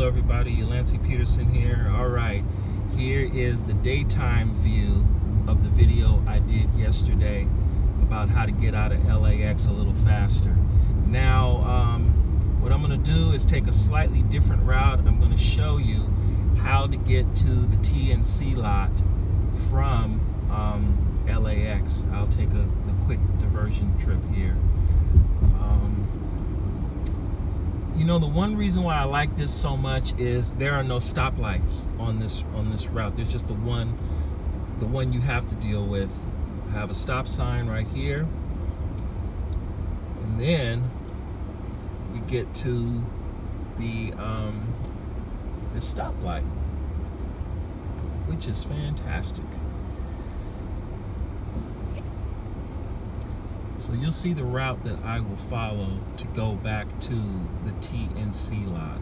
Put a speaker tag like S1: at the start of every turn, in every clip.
S1: Hello everybody, Yalancy Peterson here. Alright, here is the daytime view of the video I did yesterday about how to get out of LAX a little faster. Now, what I'm going to do is take a slightly different route. I'm going to show you how to get to the TNC lot from LAX. I'll take the quick diversion trip here. You know, the one reason why I like this so much is there are no stoplights on this route. There's just the one you have to deal with. I have a stop sign right here, and then we get to the stoplight, which is fantastic. So you'll see the route that I will follow to go back to the TNC lot.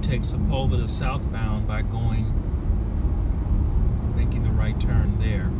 S1: Take Sepulveda southbound by making the right turn there.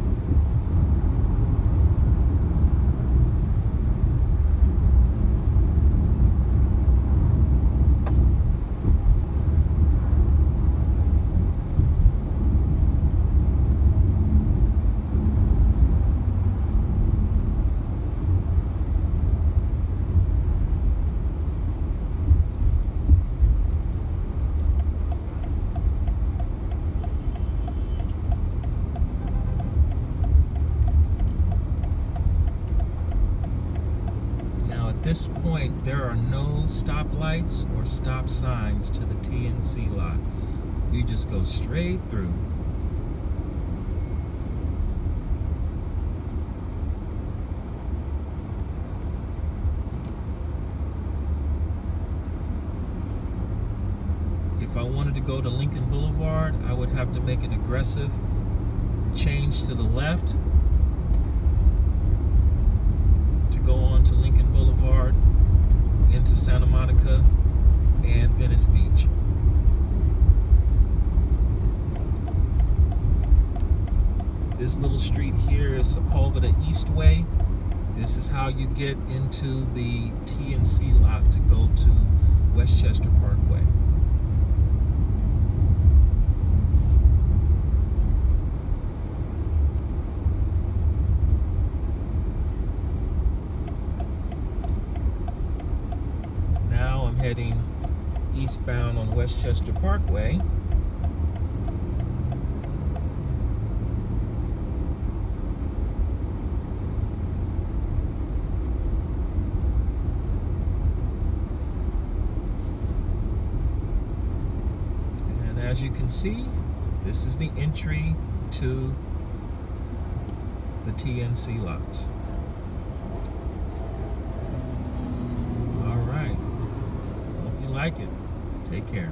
S1: At this point, there are no stoplights or stop signs to the TNC lot. You just go straight through. If I wanted to go to Lincoln Boulevard, I would have to make an aggressive change to the left to go on to Lincoln Boulevard, into Santa Monica and Venice Beach. This little street here is Sepulveda Eastway. This is how you get into the TNC lot to go to Westchester Parkway. Heading eastbound on Westchester Parkway. And as you can see, this is the entry to the TNC lots. Like it. Take care.